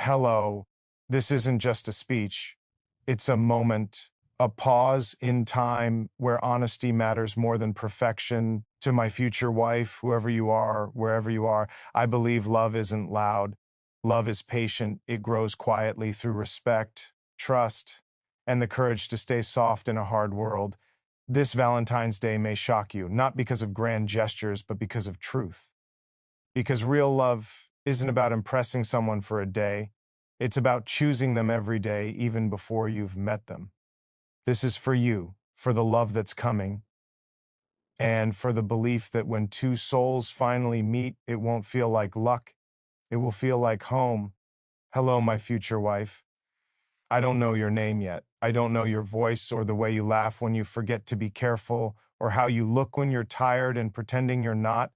hello, this isn't just a speech. It's a moment, a pause in time where honesty matters more than perfection. To my future wife, whoever you are, wherever you are, I believe love isn't loud. Love is patient. It grows quietly through respect, trust, and the courage to stay soft in a hard world. This Valentine's Day may shock you, not because of grand gestures, but because of truth. Because real love isn't about impressing someone for a day. It's about choosing them every day, even before you've met them. This is for you, for the love that's coming, and for the belief that when two souls finally meet, it won't feel like luck. It will feel like home. Hello, my future wife. I don't know your name yet. I don't know your voice or the way you laugh when you forget to be careful or how you look when you're tired and pretending you're not.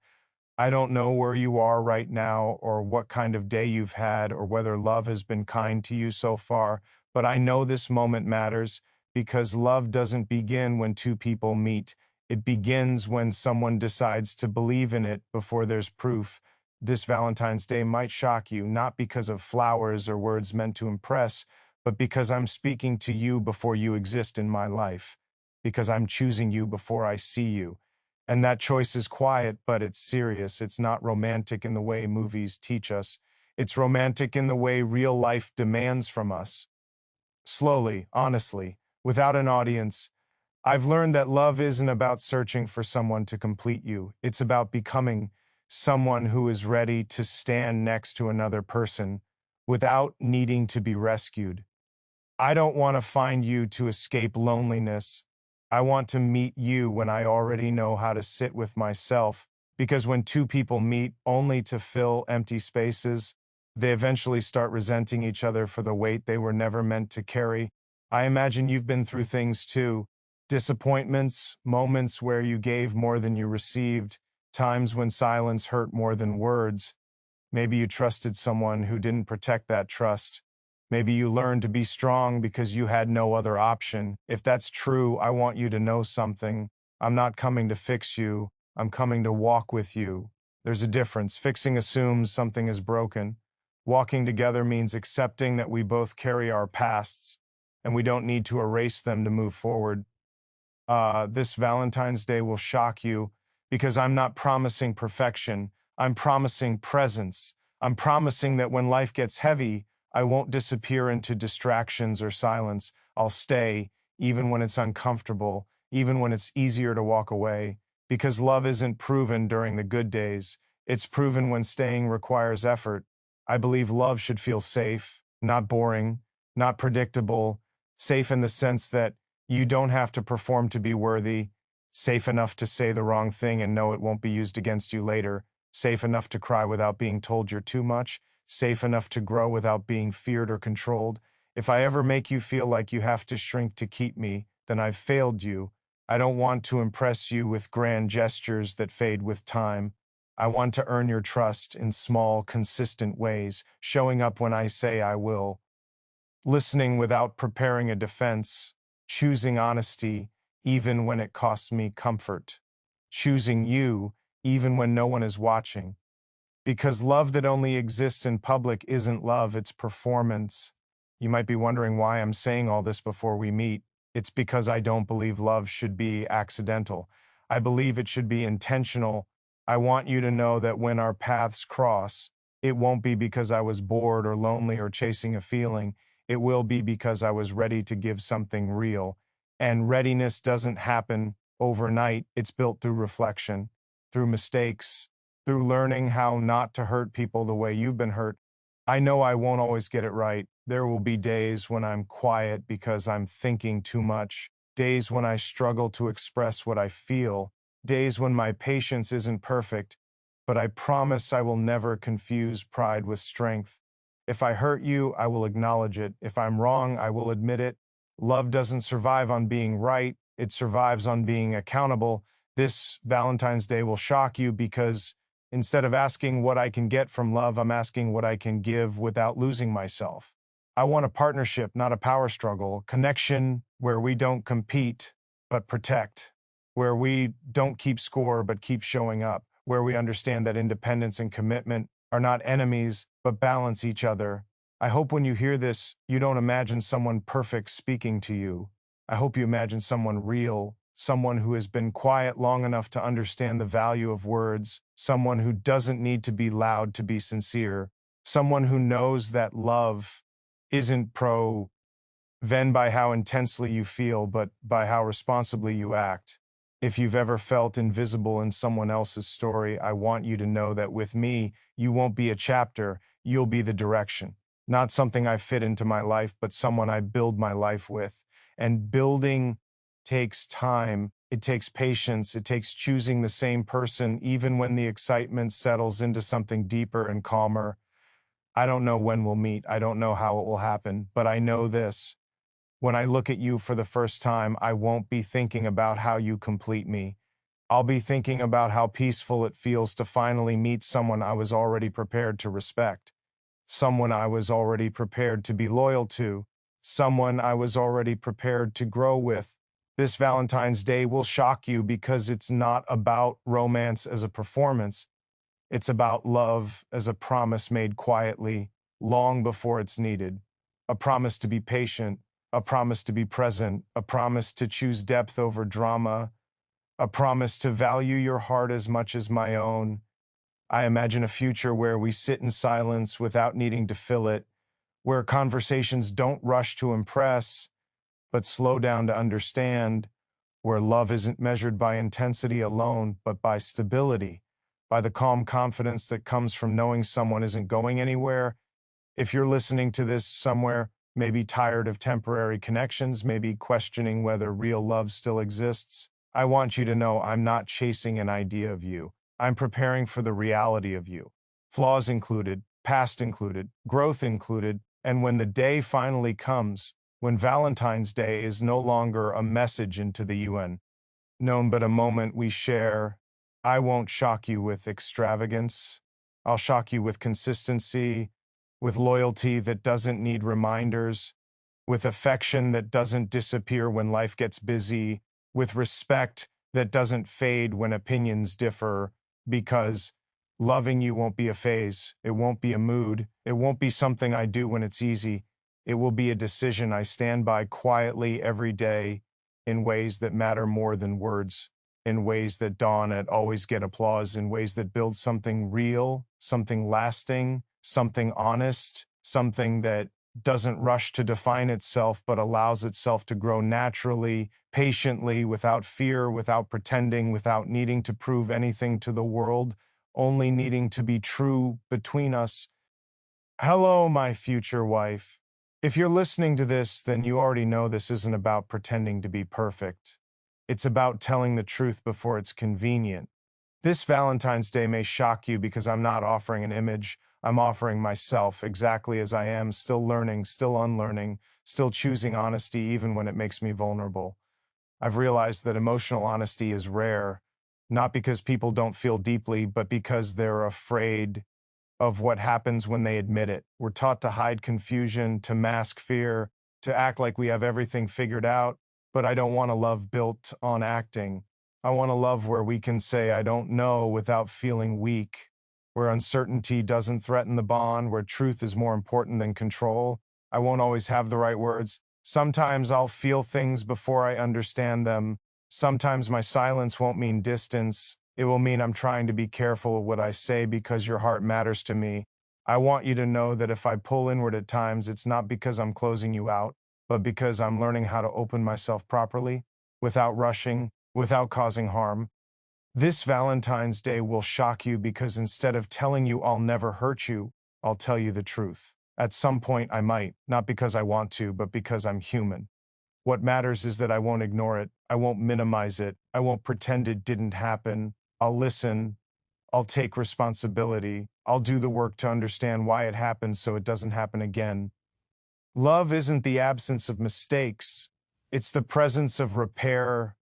I don't know where you are right now or what kind of day you've had or whether love has been kind to you so far, but I know this moment matters because love doesn't begin when two people meet. It begins when someone decides to believe in it before there's proof. This Valentine's Day might shock you, not because of flowers or words meant to impress, but because I'm speaking to you before you exist in my life, because I'm choosing you before I see you. And that choice is quiet, but it's serious. It's not romantic in the way movies teach us. It's romantic in the way real life demands from us. Slowly, honestly, without an audience, I've learned that love isn't about searching for someone to complete you. It's about becoming someone who is ready to stand next to another person without needing to be rescued. I don't want to find you to escape loneliness. I want to meet you when I already know how to sit with myself, because when two people meet only to fill empty spaces, they eventually start resenting each other for the weight they were never meant to carry. I imagine you've been through things too. Disappointments, moments where you gave more than you received, times when silence hurt more than words. Maybe you trusted someone who didn't protect that trust. Maybe you learned to be strong because you had no other option. If that's true, I want you to know something. I'm not coming to fix you. I'm coming to walk with you. There's a difference. Fixing assumes something is broken. Walking together means accepting that we both carry our pasts and we don't need to erase them to move forward. This Valentine's Day will shock you because I'm not promising perfection. I'm promising presence. I'm promising that when life gets heavy, I won't disappear into distractions or silence. I'll stay, even when it's uncomfortable, even when it's easier to walk away, because love isn't proven during the good days. It's proven when staying requires effort. I believe love should feel safe, not boring, not predictable, safe in the sense that you don't have to perform to be worthy, safe enough to say the wrong thing and know it won't be used against you later, safe enough to cry without being told you're too much, safe enough to grow without being feared or controlled. If I ever make you feel like you have to shrink to keep me, then I've failed you. I don't want to impress you with grand gestures that fade with time. I want to earn your trust in small, consistent ways, showing up when I say I will, listening without preparing a defense, choosing honesty even when it costs me comfort, choosing you even when no one is watching. Because love that only exists in public isn't love, it's performance. You might be wondering why I'm saying all this before we meet. It's because I don't believe love should be accidental. I believe it should be intentional. I want you to know that when our paths cross, it won't be because I was bored or lonely or chasing a feeling. It will be because I was ready to give something real. And readiness doesn't happen overnight. It's built through reflection, through mistakes, through learning how not to hurt people the way you've been hurt. I know I won't always get it right. There will be days when I'm quiet because I'm thinking too much, days when I struggle to express what I feel, days when my patience isn't perfect, but I promise I will never confuse pride with strength. If I hurt you, I will acknowledge it. If I'm wrong, I will admit it. Love doesn't survive on being right, it survives on being accountable. This Valentine's Day will shock you because instead of asking what I can get from love, I'm asking what I can give without losing myself. I want a partnership, not a power struggle, connection where we don't compete, but protect, where we don't keep score, but keep showing up, where we understand that independence and commitment are not enemies, but balance each other. I hope when you hear this, you don't imagine someone perfect speaking to you. I hope you imagine someone real, someone who has been quiet long enough to understand the value of words, someone who doesn't need to be loud to be sincere, someone who knows that love isn't then by how intensely you feel, but by how responsibly you act. If you've ever felt invisible in someone else's story, I want you to know that with me, you won't be a chapter, you'll be the direction. Not something I fit into my life, but someone I build my life with. And building takes time, it takes patience, it takes choosing the same person, even when the excitement settles into something deeper and calmer. I don't know when we'll meet, I don't know how it will happen, but I know this. When I look at you for the first time, I won't be thinking about how you complete me. I'll be thinking about how peaceful it feels to finally meet someone I was already prepared to respect, someone I was already prepared to be loyal to, someone I was already prepared to grow with. This Valentine's Day will shock you because it's not about romance as a performance. It's about love as a promise made quietly, long before it's needed. A promise to be patient, a promise to be present, a promise to choose depth over drama, a promise to value your heart as much as my own. I imagine a future where we sit in silence without needing to fill it, where conversations don't rush to impress, but slow down to understand, where love isn't measured by intensity alone, but by stability, by the calm confidence that comes from knowing someone isn't going anywhere. If you're listening to this somewhere, maybe tired of temporary connections, maybe questioning whether real love still exists, I want you to know I'm not chasing an idea of you. I'm preparing for the reality of you. Flaws included, past included, growth included, and when the day finally comes, when Valentine's Day is no longer a message into the UN, known but a moment we share, I won't shock you with extravagance. I'll shock you with consistency, with loyalty that doesn't need reminders, with affection that doesn't disappear when life gets busy, with respect that doesn't fade when opinions differ, because loving you won't be a phase, it won't be a mood, it won't be something I do when it's easy. It will be a decision I stand by quietly every day in ways that matter more than words, in ways that dawn at always get applause, in ways that build something real, something lasting, something honest, something that doesn't rush to define itself, but allows itself to grow naturally, patiently, without fear, without pretending, without needing to prove anything to the world, only needing to be true between us. Hello, my future wife. If you're listening to this, then you already know this isn't about pretending to be perfect. It's about telling the truth before it's convenient. This Valentine's Day may shock you because I'm not offering an image. I'm offering myself exactly as I am, still learning, still unlearning, still choosing honesty even when it makes me vulnerable. I've realized that emotional honesty is rare, not because people don't feel deeply, but because they're afraid of what happens when they admit it. We're taught to hide confusion, to mask fear, to act like we have everything figured out, but I don't want a love built on acting. I want a love where we can say, I don't know without feeling weak, where uncertainty doesn't threaten the bond, where truth is more important than control. I won't always have the right words. Sometimes I'll feel things before I understand them. Sometimes my silence won't mean distance. It will mean I'm trying to be careful of what I say because your heart matters to me. I want you to know that if I pull inward at times, it's not because I'm closing you out, but because I'm learning how to open myself properly, without rushing, without causing harm. This Valentine's Day will shock you because instead of telling you I'll never hurt you, I'll tell you the truth. At some point, I might, not because I want to, but because I'm human. What matters is that I won't ignore it. I won't minimize it. I won't pretend it didn't happen. I'll listen. I'll take responsibility. I'll do the work to understand why it happened so it doesn't happen again. Love isn't the absence of mistakes. It's the presence of repair.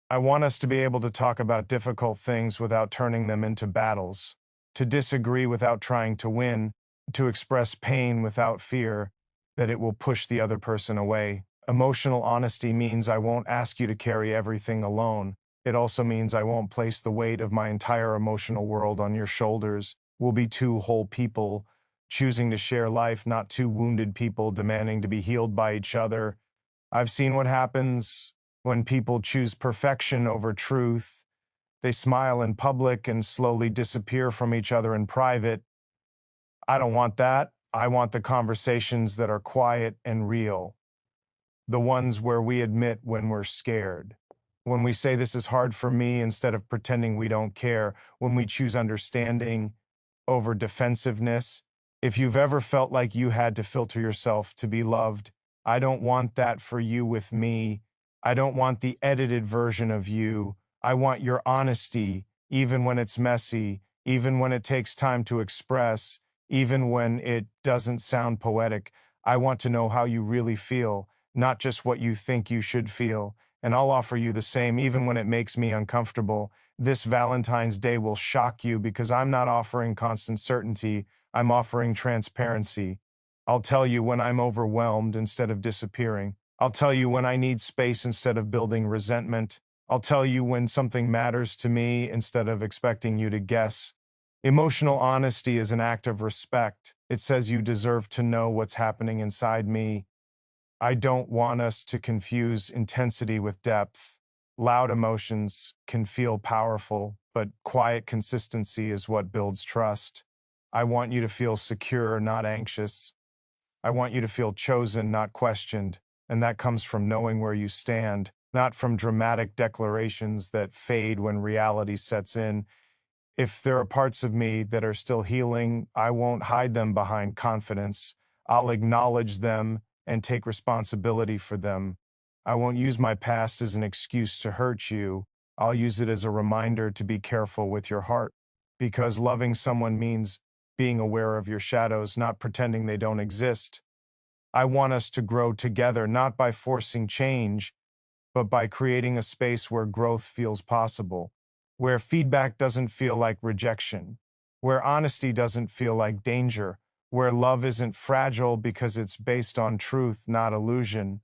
I want us to be able to talk about difficult things without turning them into battles, to disagree without trying to win, to express pain without fear that it will push the other person away. Emotional honesty means I won't ask you to carry everything alone. It also means I won't place the weight of my entire emotional world on your shoulders. We'll be two whole people, choosing to share life, not two wounded people demanding to be healed by each other. I've seen what happens when people choose perfection over truth. They smile in public and slowly disappear from each other in private. I don't want that. I want the conversations that are quiet and real, the ones where we admit when we're scared, when we say this is hard for me instead of pretending we don't care, when we choose understanding over defensiveness. If you've ever felt like you had to filter yourself to be loved, I don't want that for you with me. I don't want the edited version of you. I want your honesty, even when it's messy, even when it takes time to express, even when it doesn't sound poetic. I want to know how you really feel, not just what you think you should feel. And I'll offer you the same, even when it makes me uncomfortable. This Valentine's Day will shock you because I'm not offering constant certainty. I'm offering transparency. I'll tell you when I'm overwhelmed instead of disappearing. I'll tell you when I need space instead of building resentment. I'll tell you when something matters to me instead of expecting you to guess. Emotional honesty is an act of respect. It says you deserve to know what's happening inside me. I don't want us to confuse intensity with depth. Loud emotions can feel powerful, but quiet consistency is what builds trust. I want you to feel secure, not anxious. I want you to feel chosen, not questioned. And that comes from knowing where you stand, not from dramatic declarations that fade when reality sets in. If there are parts of me that are still healing, I won't hide them behind confidence. I'll acknowledge them and take responsibility for them. I won't use my past as an excuse to hurt you. I'll use it as a reminder to be careful with your heart. Because loving someone means being aware of your shadows, not pretending they don't exist. I want us to grow together, not by forcing change, but by creating a space where growth feels possible, where feedback doesn't feel like rejection, where honesty doesn't feel like danger, where love isn't fragile because it's based on truth, not illusion.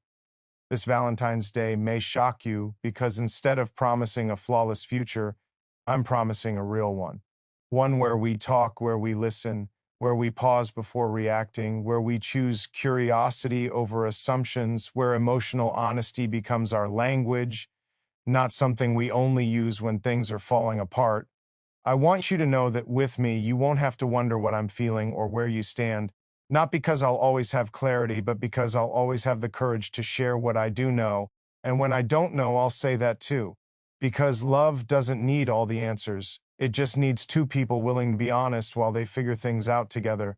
This Valentine's Day may shock you because instead of promising a flawless future, I'm promising a real one. One where we talk, where we listen, where we pause before reacting, where we choose curiosity over assumptions, where emotional honesty becomes our language, not something we only use when things are falling apart. I want you to know that with me, you won't have to wonder what I'm feeling or where you stand, not because I'll always have clarity, but because I'll always have the courage to share what I do know. And when I don't know, I'll say that too. Because love doesn't need all the answers. It just needs two people willing to be honest while they figure things out together.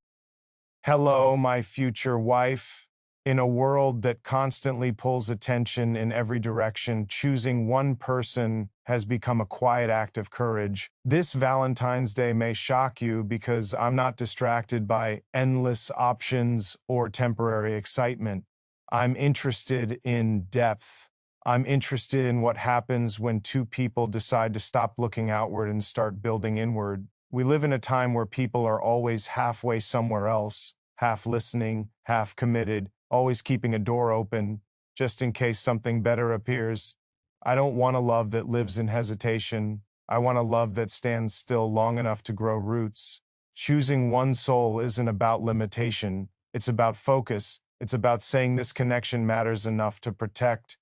Hello, my future wife. In a world that constantly pulls attention in every direction, choosing one person has become a quiet act of courage. This Valentine's Day may shock you because I'm not distracted by endless options or temporary excitement. I'm interested in depth. I'm interested in what happens when two people decide to stop looking outward and start building inward. We live in a time where people are always halfway somewhere else, half listening, half committed, always keeping a door open, just in case something better appears. I don't want a love that lives in hesitation. I want a love that stands still long enough to grow roots. Choosing one soul isn't about limitation. It's about focus. It's about saying this connection matters enough to protect.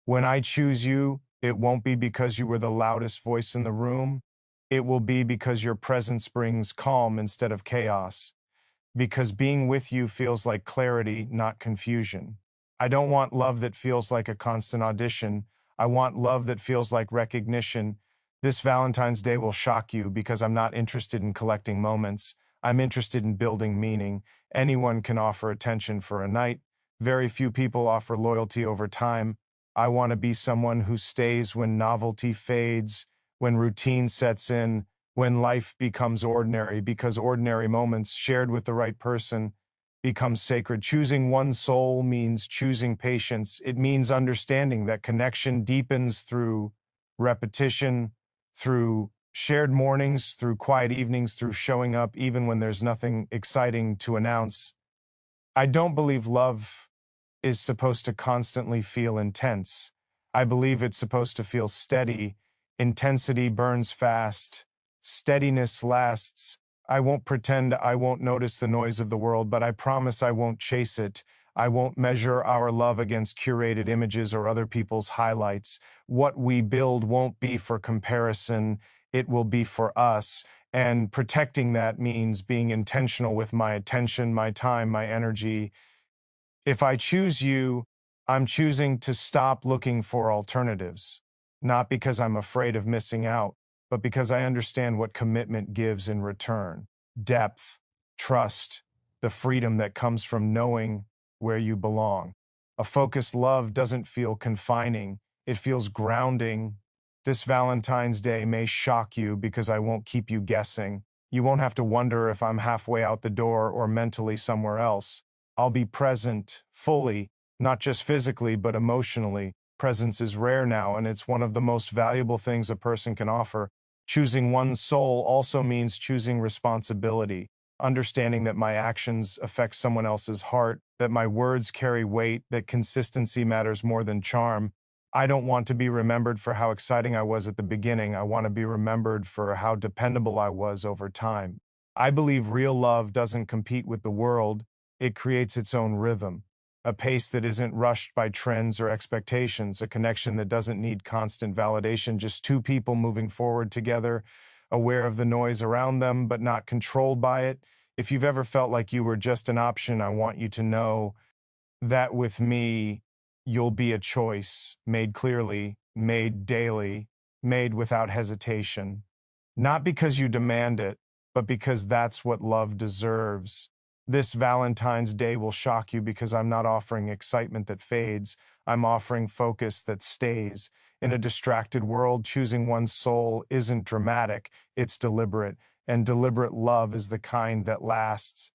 When I choose you, it won't be because you were the loudest voice in the room. It will be because your presence brings calm instead of chaos. Because being with you feels like clarity, not confusion. I don't want love that feels like a constant audition. I want love that feels like recognition. This Valentine's Day will shock you because I'm not interested in collecting moments. I'm interested in building meaning. Anyone can offer attention for a night. Very few people offer loyalty over time. I want to be someone who stays when novelty fades, when routine sets in, when life becomes ordinary, because ordinary moments shared with the right person become sacred. Choosing one soul means choosing patience. It means understanding that connection deepens through repetition, through shared mornings, through quiet evenings, through showing up even when there's nothing exciting to announce. I don't believe love is supposed to constantly feel intense. I believe it's supposed to feel steady. Intensity burns fast. Steadiness lasts. I won't pretend I won't notice the noise of the world, but I promise I won't chase it. I won't measure our love against curated images or other people's highlights. What we build won't be for comparison, it will be for us. And protecting that means being intentional with my attention, my time, my energy. If I choose you, I'm choosing to stop looking for alternatives, not because I'm afraid of missing out, but because I understand what commitment gives in return: depth, trust, the freedom that comes from knowing where you belong. A focused love doesn't feel confining, it feels grounding. This Valentine's Day may shock you because I won't keep you guessing. You won't have to wonder if I'm halfway out the door or mentally somewhere else. I'll be present fully, not just physically, but emotionally. Presence is rare now, and it's one of the most valuable things a person can offer. Choosing one's soul also means choosing responsibility, understanding that my actions affect someone else's heart, that my words carry weight, that consistency matters more than charm. I don't want to be remembered for how exciting I was at the beginning. I want to be remembered for how dependable I was over time. I believe real love doesn't compete with the world, it creates its own rhythm, a pace that isn't rushed by trends or expectations, a connection that doesn't need constant validation, just two people moving forward together, aware of the noise around them, but not controlled by it. If you've ever felt like you were just an option, I want you to know that with me, you'll be a choice made clearly, made daily, made without hesitation. Not because you demand it, but because that's what love deserves. This Valentine's Day will shock you because I'm not offering excitement that fades. I'm offering focus that stays. In a distracted world, choosing one's soul isn't dramatic, it's deliberate. And deliberate love is the kind that lasts.